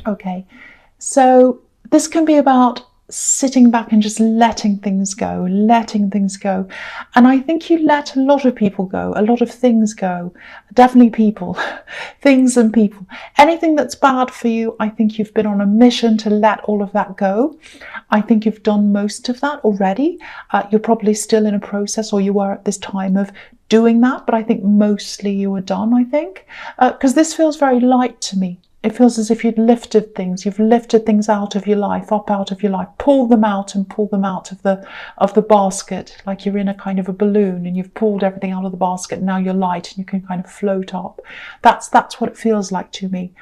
Okay, so this can be about sitting back and just letting things go, letting things go. And I think you let a lot of people go, a lot of things go, definitely people, things and people. Anything that's bad for you, I think you've been on a mission to let all of that go. I think you've done most of that already. You're probably still in a process, or you were at this time of doing that, but I think mostly you were done, I think, because this feels very light to me. It feels as if you've lifted things out of your life, up out of your life, pulled them out and pulled them out of the basket, like you're in a kind of a balloon and you've pulled everything out of the basket and now you're light and you can kind of float up. That's what it feels like to me.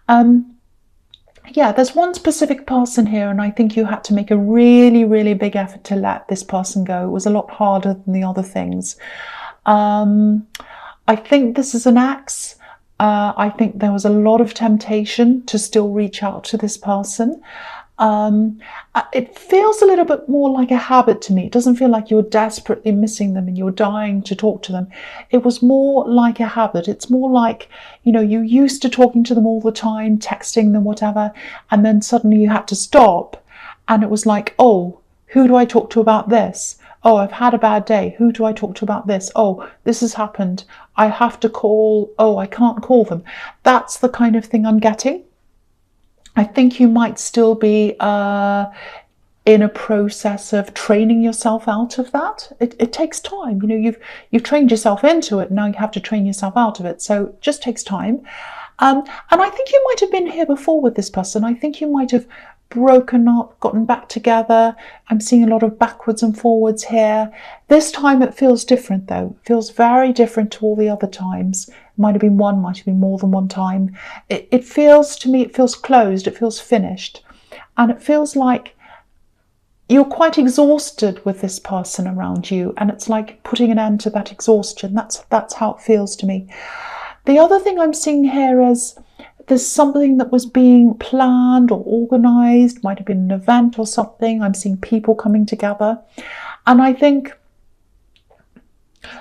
Yeah, there's one specific person here, and I think you had to make a really, really big effort to let this person go. It was a lot harder than the other things. I think this is an ex. I think there was a lot of temptation to still reach out to this person. It feels a little bit more like a habit to me. It doesn't feel like you're desperately missing them and you're dying to talk to them. It was more like a habit. It's more like, you used to talking to them all the time, texting them, whatever, and then suddenly you had to stop. And it was like, oh, who do I talk to about this? Oh, I've had a bad day. Who do I talk to about this? Oh, this has happened. I have to call. Oh, I can't call them. That's the kind of thing I'm getting. I think you might still be in a process of training yourself out of that. It takes time. You've trained yourself into it. Now you have to train yourself out of it. So it just takes time. And I think you might have been here before with this person. I think you might have broken up, gotten back together. I'm seeing a lot of backwards and forwards here. This time it feels different though. It feels very different to all the other times. It might have been one, might have been more than one time. It feels, to me, it feels closed, it feels finished. And it feels like you're quite exhausted with this person around you, and it's like putting an end to that exhaustion. That's how it feels to me. The other thing I'm seeing here is there's something that was being planned or organised, might have been an event or something. I'm seeing people coming together. And I think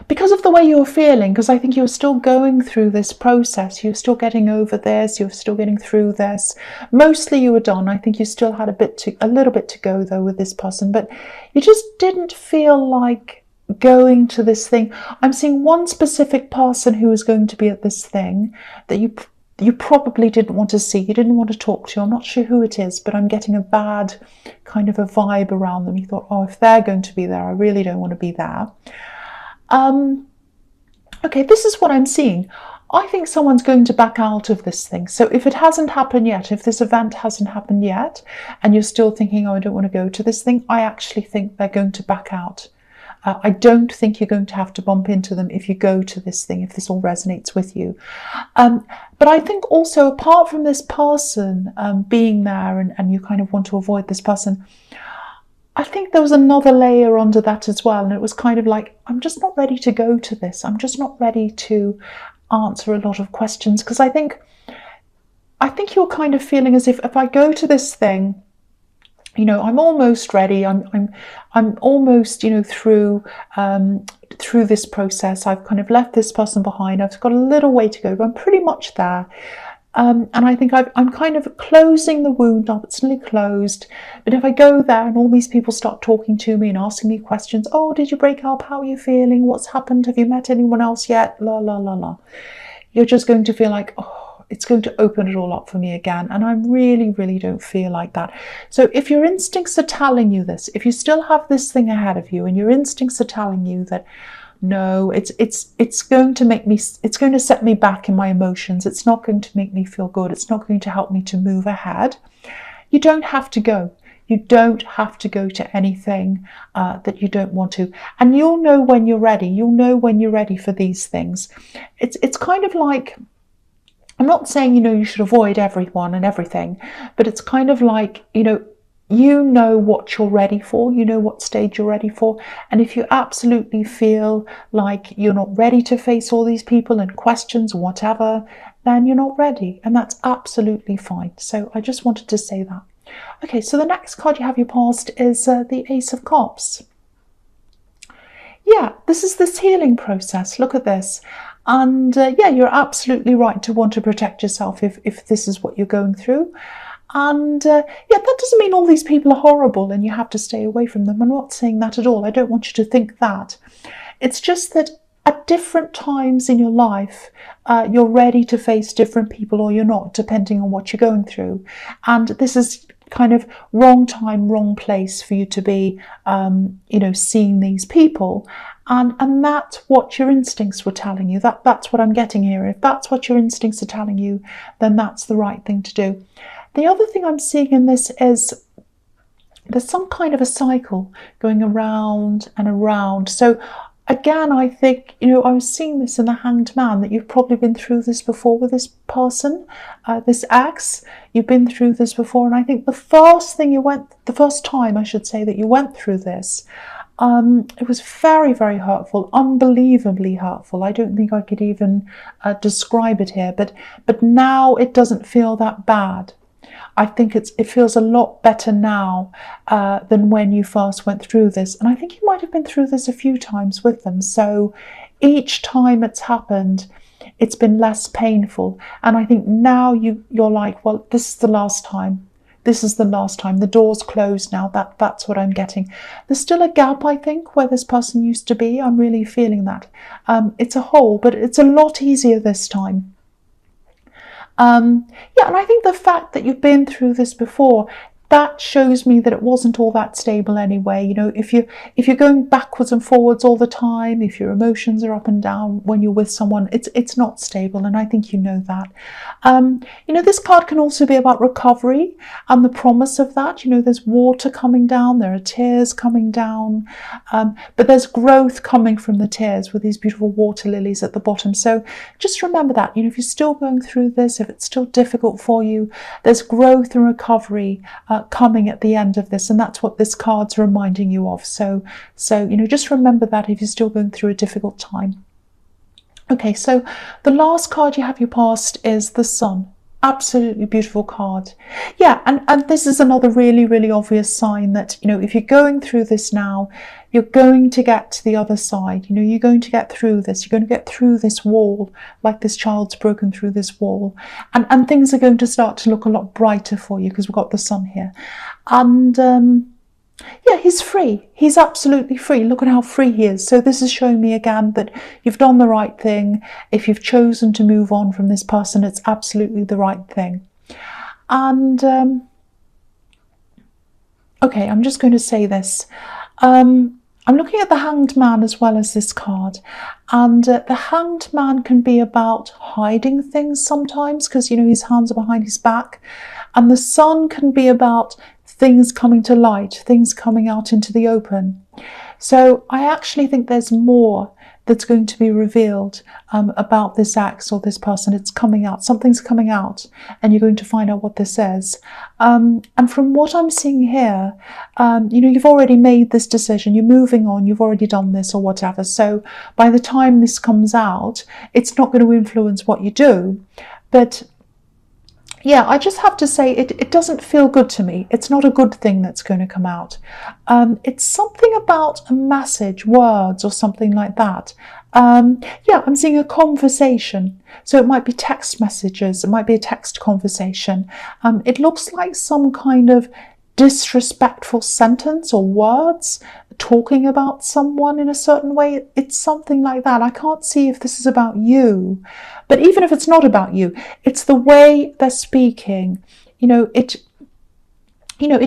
because of the way you're feeling, because I think you're still going through this process, you're still getting over this, you're still getting through this. Mostly you were done. I think you still had a little bit to go though with this person, but you just didn't feel like going to this thing. I'm seeing one specific person who is going to be at this thing that you probably didn't want to see, you didn't want to talk to. I'm not sure who it is, but I'm getting a bad kind of a vibe around them. You thought, oh, if they're going to be there, I really don't want to be there. Okay, this is what I'm seeing. I think someone's going to back out of this thing. So if it hasn't happened yet, if this event hasn't happened yet, and you're still thinking, oh, I don't want to go to this thing, I actually think they're going to back out. I don't think you're going to have to bump into them if you go to this thing, if this all resonates with you. But I think also, apart from this person being there and you kind of want to avoid this person, I think there was another layer under that as well. And it was kind of like, I'm just not ready to go to this. I'm just not ready to answer a lot of questions, because I think you're kind of feeling as if I go to this thing, I'm almost ready. I'm almost, through this process. I've kind of left this person behind. I've got a little way to go, but I'm pretty much there. And I think I'm kind of closing the wound up. It's nearly closed. But if I go there and all these people start talking to me and asking me questions, oh, did you break up? How are you feeling? What's happened? Have you met anyone else yet? La, la, la, la. You're just going to feel like, oh, it's going to open it all up for me again. And I really, really don't feel like that. So if your instincts are telling you this, if you still have this thing ahead of you and your instincts are telling you that, no, it's going to set me back in my emotions. It's not going to make me feel good. It's not going to help me to move ahead. You don't have to go. You don't have to go to anything that you don't want to. And you'll know when you're ready. You'll know when you're ready for these things. It's kind of like, I'm not saying, you should avoid everyone and everything, but it's kind of like, you know what you're ready for, you know what stage you're ready for. And if you absolutely feel like you're not ready to face all these people and questions or whatever, then you're not ready. And that's absolutely fine. So I just wanted to say that. Okay, so the next card you have your past is the Ace of Cups. Yeah, this is this healing process. Look at this. And yeah, you're absolutely right to want to protect yourself if this is what you're going through. And yeah, that doesn't mean all these people are horrible and you have to stay away from them. I'm not saying that at all. I don't want you to think that. It's just that at different times in your life, you're ready to face different people or you're not, depending on what you're going through. And this is kind of wrong time, wrong place for you to be, seeing these people. And that's what your instincts were telling you. That's what I'm getting here. If that's what your instincts are telling you, then that's the right thing to do. The other thing I'm seeing in this is there's some kind of a cycle going around and around. So again, I think, I was seeing this in the Hanged Man, that you've probably been through this before with this person, this ex. You've been through this before. And I think the first time I should say that you went through this, it was very, very hurtful, unbelievably hurtful. I don't think I could even describe it here, but now it doesn't feel that bad. I think it feels a lot better now than when you first went through this. And I think you might have been through this a few times with them. So each time it's happened, it's been less painful. And I think now you're like, well, this is the last time. This is the last time. The door's closed now. That's what I'm getting. There's still a gap, I think, where this person used to be. I'm really feeling that. It's a hole, but it's a lot easier this time. Yeah, and I think the fact that you've been through this before, that shows me that it wasn't all that stable anyway. If you're going backwards and forwards all the time, if your emotions are up and down when you're with someone, it's not stable, and I think you know that. This card can also be about recovery and the promise of that. There's water coming down, there are tears coming down, but there's growth coming from the tears with these beautiful water lilies at the bottom. So just remember that, if you're still going through this, if it's still difficult for you, there's growth and recovery coming at the end of this, and that's what this card's reminding you of. So just remember that if you're still going through a difficult time. Okay, so the last card you have your past is the Sun. Absolutely beautiful card. Yeah, and this is another really, really obvious sign that, if you're going through this now, you're going to get to the other side. You're going to get through this. You're going to get through this wall, like this child's broken through this wall. And things are going to start to look a lot brighter for you because we've got the Sun here. And yeah, he's free. He's absolutely free. Look at how free he is. So this is showing me again that you've done the right thing. If you've chosen to move on from this person, it's absolutely the right thing. And okay, I'm just going to say this. I'm looking at the Hanged Man as well as this card, and the Hanged Man can be about hiding things sometimes because, his hands are behind his back, and the Sun can be about things coming to light, things coming out into the open. So I actually think there's more that's going to be revealed about this ex or this person. It's coming out, something's coming out, and you're going to find out what this is. And from what I'm seeing here, you've already made this decision, you're moving on, you've already done this or whatever. So by the time this comes out, it's not going to influence what you do. But yeah, I just have to say it doesn't feel good to me. It's not a good thing that's going to come out. It's something about a message, words or something like that. Yeah, I'm seeing a conversation. So it might be text messages. It might be a text conversation. It looks like some kind of disrespectful sentence or words talking about someone in a certain way. It's something like that. I can't see if this is about you, but even if it's not about you, it's the way they're speaking. It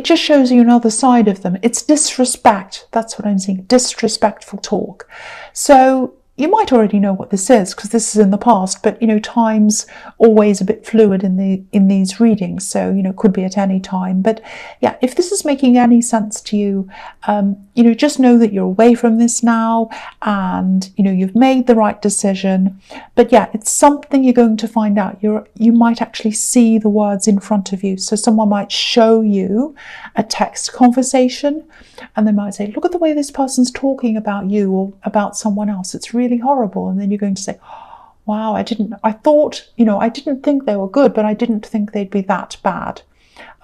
just shows you another side of them. It's disrespect. That's what I'm seeing. Disrespectful talk. So you might already know what this is because this is in the past, but time's always a bit fluid in these readings, so it could be at any time. But yeah, if this is making any sense to you, just know that you're away from this now, and you've made the right decision. But yeah, it's something you're going to find out. You might actually see the words in front of you. So someone might show you a text conversation, and they might say, look at the way this person's talking about you or about someone else. It's really horrible. And then you're going to say, wow, I didn't think they were good, but I didn't think they'd be that bad.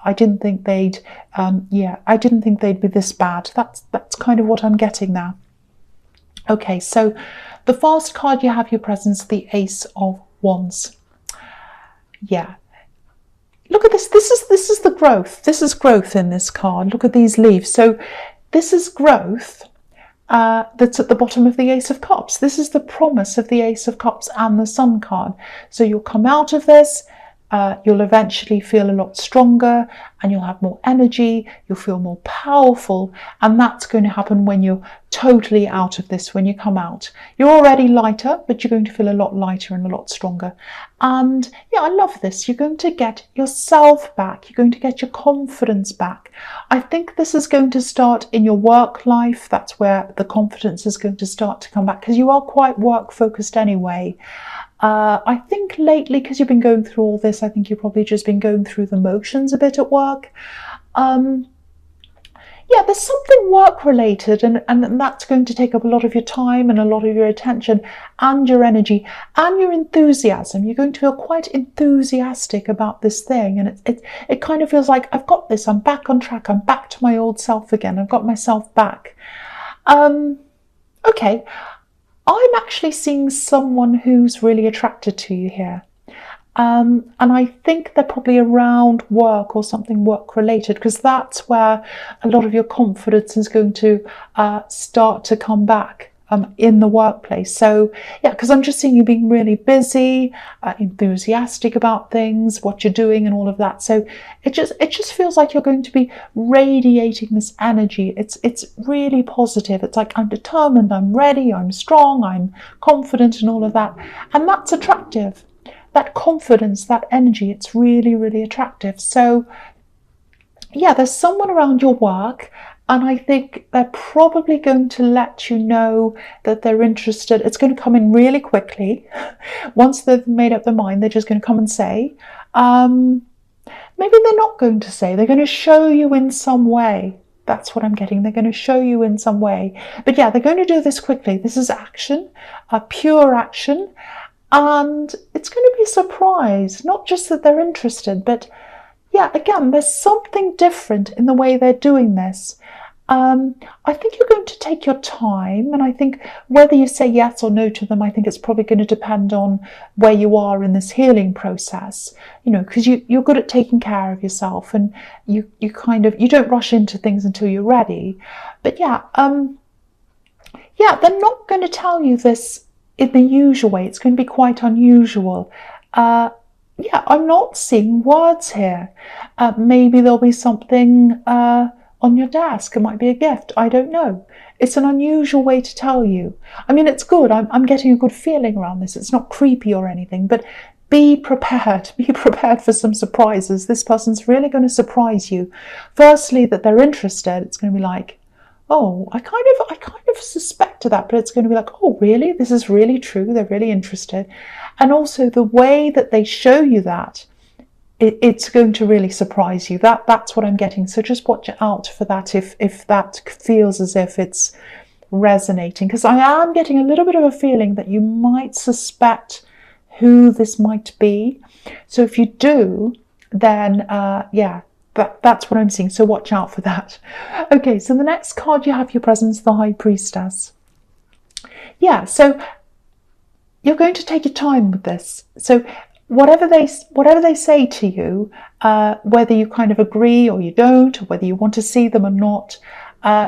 I didn't think they'd be this bad. That's kind of what I'm getting now. Okay, so the first card you have your presence, the Ace of Wands. Yeah. Look at this. This is the growth. This is growth in this card. Look at these leaves. So this is growth that's at the bottom of the Ace of Cups. This is the promise of the Ace of Cups and the Sun card. So you'll come out of this. You'll eventually feel a lot stronger and you'll have more energy, you'll feel more powerful, and that's going to happen when you're totally out of this, when you come out. You're already lighter, but you're going to feel a lot lighter and a lot stronger. And yeah, I love this. You're going to get yourself back. You're going to get your confidence back. I think this is going to start in your work life. That's where the confidence is going to start to come back, because you are quite work focused anyway. I think lately, because you've been going through all this, I think you've probably just been going through the motions a bit at work. Yeah, there's something work related, and that's going to take up a lot of your time and a lot of your attention and your energy and your enthusiasm. You're going to feel quite enthusiastic about this thing, and it kind of feels like, I've got this, I'm back on track, I'm back to my old self again, I've got myself back. Okay. I'm actually seeing someone who's really attracted to you here. And I think they're probably around work or something work related, because that's where a lot of your confidence is going to start to come back in the workplace. So yeah, because I'm just seeing you being really busy, enthusiastic about things, what you're doing and all of that. So it just feels like you're going to be radiating this energy. It's really positive. It's like, I'm determined, I'm ready, I'm strong, I'm confident and all of that. And that's attractive. That confidence, that energy, it's really, really attractive. So yeah, there's someone around your work, and I think they're probably going to let you know that they're interested. It's going to come in really quickly. Once they've made up their mind, they're just going to come and say. Maybe they're not going to say. They're going to show you in some way. That's what I'm getting. They're going to show you in some way. But yeah, they're going to do this quickly. This is action, pure action. And it's going to be a surprise. Not just that they're interested, but yeah, again, there's something different in the way they're doing this. I think you're going to take your time, and I think whether you say yes or no to them, I think it's probably going to depend on where you are in this healing process, you know, because you're good at taking care of yourself, and you don't rush into things until you're ready. But yeah, yeah, they're not going to tell you this in the usual way. It's going to be quite unusual. Yeah, I'm not seeing words here. Maybe there'll be something on your desk. It might be a gift. I don't know. It's an unusual way to tell you. I mean, it's good. I'm getting a good feeling around this. It's not creepy or anything, but be prepared. Be prepared for some surprises. This person's really going to surprise you. Firstly, that they're interested. It's going to be like, oh, I kind of suspected that, but it's going to be like, oh, really? This is really true. They're really interested. And also the way that they show you that, it's going to really surprise you. That's what I'm getting. So just watch out for that if that feels as if it's resonating, because I am getting a little bit of a feeling that you might suspect who this might be. So if you do, then yeah, that's what I'm seeing. So watch out for that. Okay, so the next card you have your presence, the High Priestess. Yeah, so you're going to take your time with this. So whatever they say to you, whether you kind of agree or you don't, or whether you want to see them or not,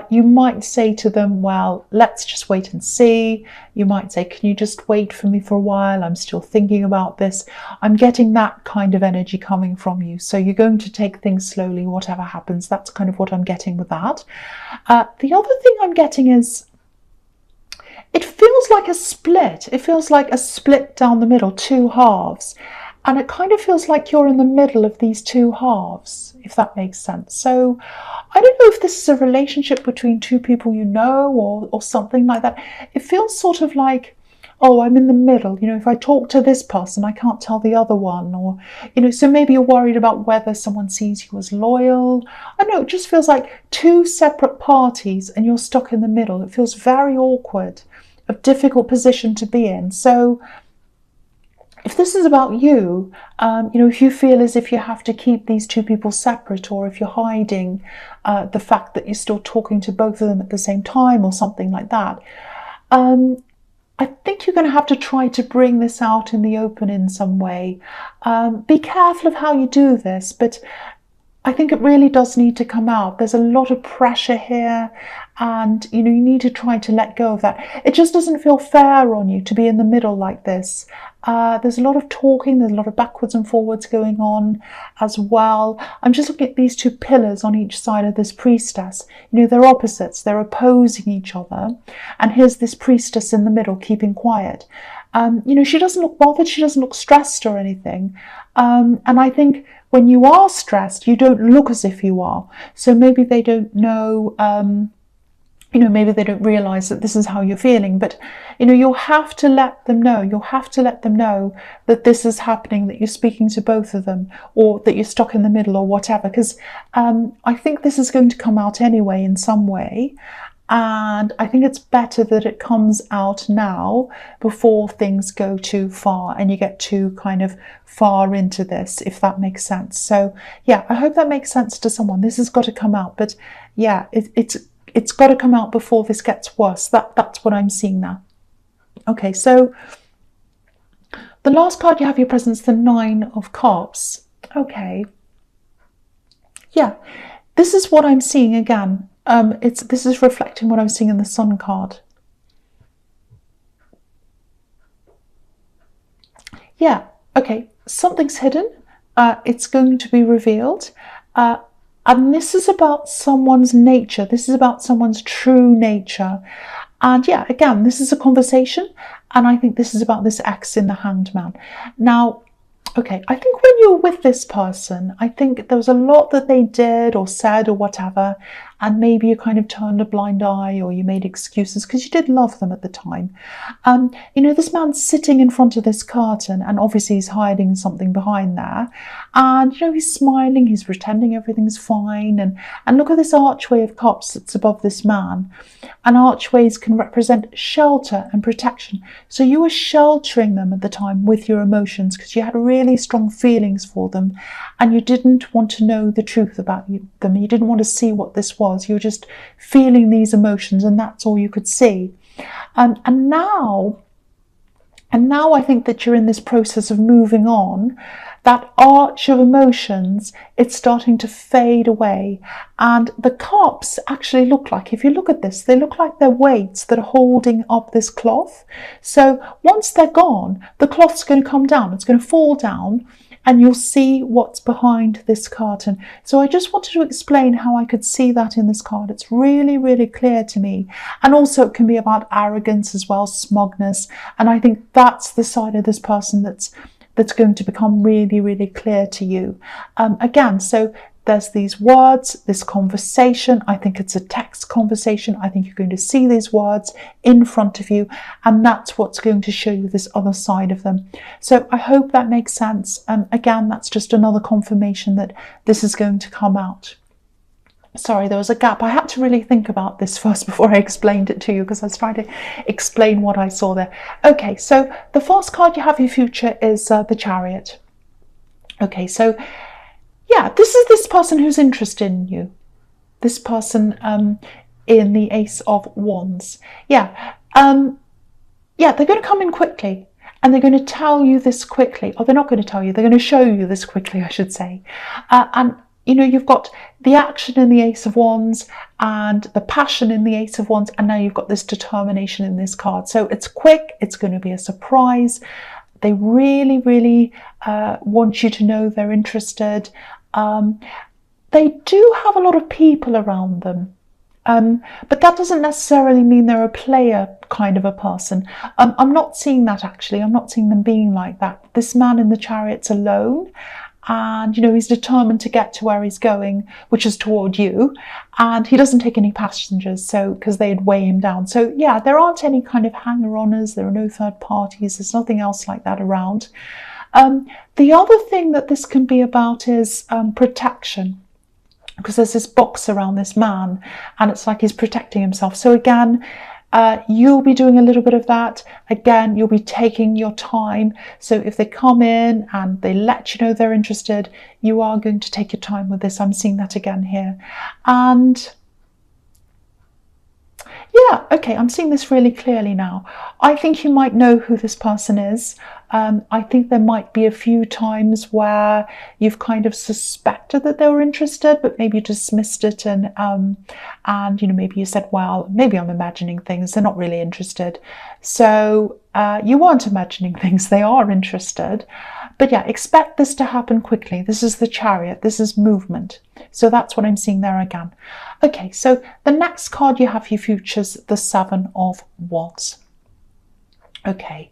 you might say to them, well, let's just wait and see. You might say, can you just wait for me for a while? I'm still thinking about this. I'm getting that kind of energy coming from you. So you're going to take things slowly, whatever happens. That's kind of what I'm getting with that. The other thing I'm getting is, it feels like a split. It feels like a split down the middle, two halves. And it kind of feels like you're in the middle of these two halves, if that makes sense. So I don't know if this is a relationship between two people you know, or something like that. It feels sort of like, oh, I'm in the middle. You know, if I talk to this person, I can't tell the other one. Or, you know, so maybe you're worried about whether someone sees you as loyal. I don't know, it just feels like two separate parties and you're stuck in the middle. It feels very awkward, a difficult position to be in. So if this is about you, you know, if you feel as if you have to keep these two people separate, or if you're hiding the fact that you're still talking to both of them at the same time or something like that, I think you're going to have to try to bring this out in the open in some way. Be careful of how you do this, but I think it really does need to come out. There's a lot of pressure here, and you need to try to let go of that. It just doesn't feel fair on you to be in the middle like this. There's a lot of talking, there's a lot of backwards and forwards going on as well. I'm just looking at these two pillars on each side of this priestess. They're opposites, they're opposing each other. And here's this priestess in the middle keeping quiet. She doesn't look bothered, she doesn't look stressed or anything. And I think when you are stressed, you don't look as if you are. So maybe they don't know, maybe they don't realize that this is how you're feeling. But, you'll have to let them know. You'll have to let them know that this is happening, that you're speaking to both of them, or that you're stuck in the middle or whatever. Because I think this is going to come out anyway in some way. And I think it's better that it comes out now before things go too far and you get too kind of far into this, if that makes sense. So yeah, I hope that makes sense to someone. This has got to come out, but yeah, it's got to come out before this gets worse. That's what I'm seeing now. Okay, so the last card you have your presence, the 9 of Cups. Okay. Yeah, this is what I'm seeing again. This is reflecting what I'm seeing in the Sun card. Yeah, okay, something's hidden. It's going to be revealed. And this is about someone's nature. This is about someone's true nature. And yeah, again, this is a conversation. And I think this is about this X in the Hanged Man. Now, okay, I think when you're with this person, I think there was a lot that they did or said or whatever, and maybe you kind of turned a blind eye or you made excuses because you did love them at the time. This man's sitting in front of this curtain and obviously he's hiding something behind there. And, he's smiling, he's pretending everything's fine. And look at this archway of cups that's above this man. And archways can represent shelter and protection. So you were sheltering them at the time with your emotions because you had really strong feelings for them and you didn't want to know the truth about them. You didn't want to see what this was. You were just feeling these emotions and that's all you could see. And now I think that you're in this process of moving on. That arch of emotions, it's starting to fade away. And the cups actually look like, if you look at this, they look like they're weights that are holding up this cloth. So once they're gone, the cloth's going to come down. It's going to fall down and you'll see what's behind this curtain. So I just wanted to explain how I could see that in this card. It's really, really clear to me. And also it can be about arrogance as well, smugness. And I think that's the side of this person that's going to become really, really clear to you. Again, so there's these words, this conversation. I think it's a text conversation. I think you're going to see these words in front of you, and that's what's going to show you this other side of them. So I hope that makes sense. Again, that's just another confirmation that this is going to come out. Sorry, there was a gap. I had to really think about this first before I explained it to you because I was trying to explain what I saw there. Okay, so the first card you have your future is the Chariot. Okay, so yeah, this is this person who's interested in you. This person in the Ace of Wands. Yeah, they're going to come in quickly. And they're going to tell you this quickly. Or they're not going to tell you. They're going to show you this quickly, I should say. And you've got the action in the Ace of Wands and the passion in the Ace of Wands, and now you've got this determination in this card. So it's quick, it's going to be a surprise. They really, really want you to know they're interested. They do have a lot of people around them, but that doesn't necessarily mean they're a player kind of a person. I'm not seeing that actually. I'm not seeing them being like that. This man in the Chariot's alone. And, he's determined to get to where he's going, which is toward you. And he doesn't take any passengers, so because they'd weigh him down. So, yeah, there aren't any kind of hanger-oners. There are no third parties. There's nothing else like that around. The other thing that this can be about is protection. Because there's this box around this man, and it's like he's protecting himself. So, again, you'll be doing a little bit of that. Again, you'll be taking your time. So if they come in and they let you know they're interested, you are going to take your time with this. I'm seeing that again here. And Yeah, okay, I'm seeing this really clearly now. I think you might know who this person is. I think there might be a few times where you've kind of suspected that they were interested, but maybe you dismissed it, and maybe you said, well, maybe I'm imagining things. They're not really interested. So you weren't imagining things. They are interested. But yeah, expect this to happen quickly. This is the Chariot. This is movement. So that's what I'm seeing there again. Okay, so the next card you have for your futures, the Seven of Wands. Okay,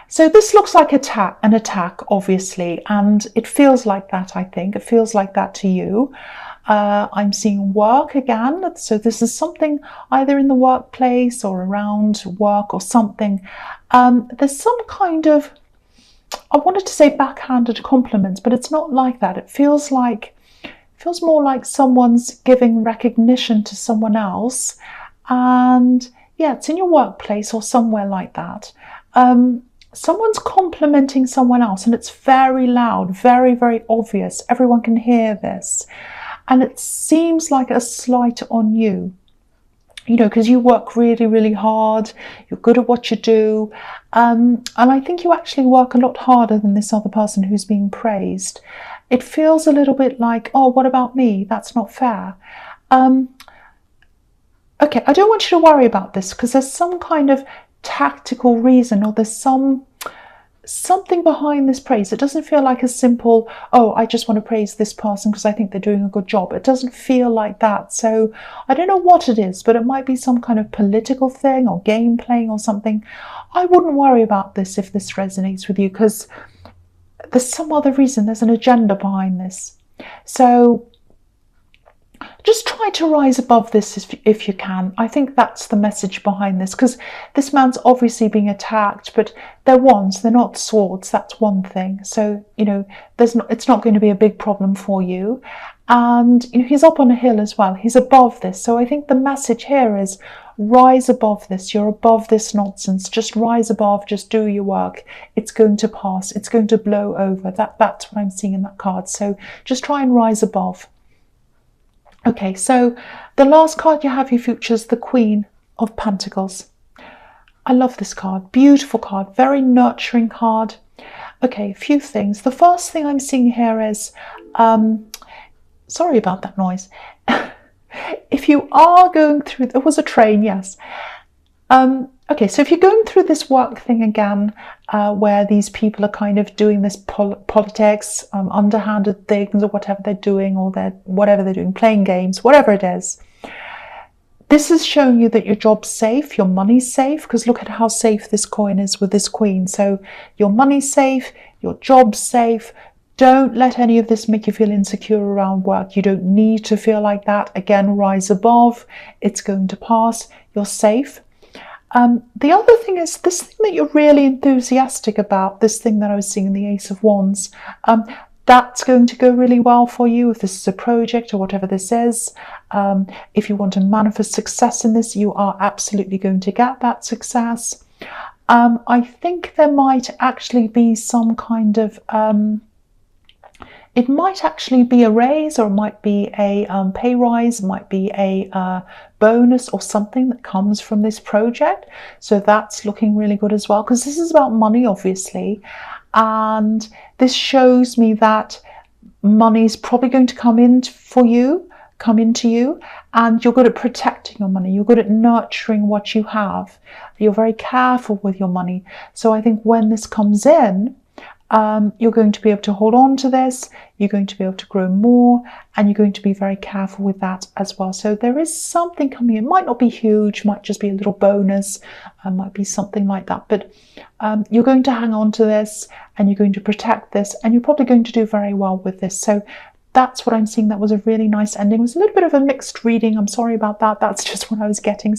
so this looks like an attack, obviously, and it feels like that, I think. It feels like that to you. I'm seeing work again. So this is something either in the workplace or around work or something. There's some kind of, I wanted to say backhanded compliments, but it's not like that. It feels more like someone's giving recognition to someone else. And yeah, it's in your workplace or somewhere like that. Someone's complimenting someone else, and it's very loud, very, very obvious. Everyone can hear this. And it seems like a slight on you. Because you work really, really hard, you're good at what you do, and I think you actually work a lot harder than this other person who's being praised. It feels a little bit like, oh, what about me? That's not fair. Okay, I don't want you to worry about this because there's some kind of tactical reason, or there's something behind this praise. It doesn't feel like a simple, oh, I just want to praise this person because I think they're doing a good job. It doesn't feel like that. So I don't know what it is, but it might be some kind of political thing or game playing or something. I wouldn't worry about this if this resonates with you, because there's some other reason. There's an agenda behind this. So just try to rise above this if you can. I think that's the message behind this, because this man's obviously being attacked, but they're wands, they're not swords. That's one thing. So, it's not going to be a big problem for you. And, he's up on a hill as well. He's above this. So I think the message here is rise above this. You're above this nonsense. Just rise above. Just do your work. It's going to pass. It's going to blow over. That's what I'm seeing in that card. So just try and rise above. Okay, so the last card you have your futures, the Queen of Pentacles. I love this card. Beautiful card. Very nurturing card. Okay, a few things. The first thing I'm seeing here is, sorry about that noise. If you are going through, there was a train, yes. Okay, so if you're going through this work thing again, where these people are kind of doing this politics, underhanded things, or whatever they're doing, or whatever they're doing, playing games, whatever it is, this is showing you that your job's safe, your money's safe, because look at how safe this coin is with this Queen. So your money's safe, your job's safe. Don't let any of this make you feel insecure around work. You don't need to feel like that. Again, rise above. It's going to pass. You're safe. The other thing is this thing that you're really enthusiastic about, this thing that I was seeing in the Ace of Wands, that's going to go really well for you if this is a project or whatever this is. If you want to manifest success in this, you are absolutely going to get that success. I think there might actually be some kind of... it might actually be a raise, or it might be a pay rise, it might be a bonus or something that comes from this project. So that's looking really good as well, because this is about money, obviously. And this shows me that money's probably going to come into you, and you're good at protecting your money. You're good at nurturing what you have. You're very careful with your money. So I think when this comes in, you're going to be able to hold on to this, you're going to be able to grow more, and you're going to be very careful with that as well. So there is something coming in. It might not be huge, might just be a little bonus, might be something like that, but you're going to hang on to this, and you're going to protect this, and you're probably going to do very well with this. So that's what I'm seeing. That was a really nice ending. It was a little bit of a mixed reading. I'm sorry about that. That's just what I was getting.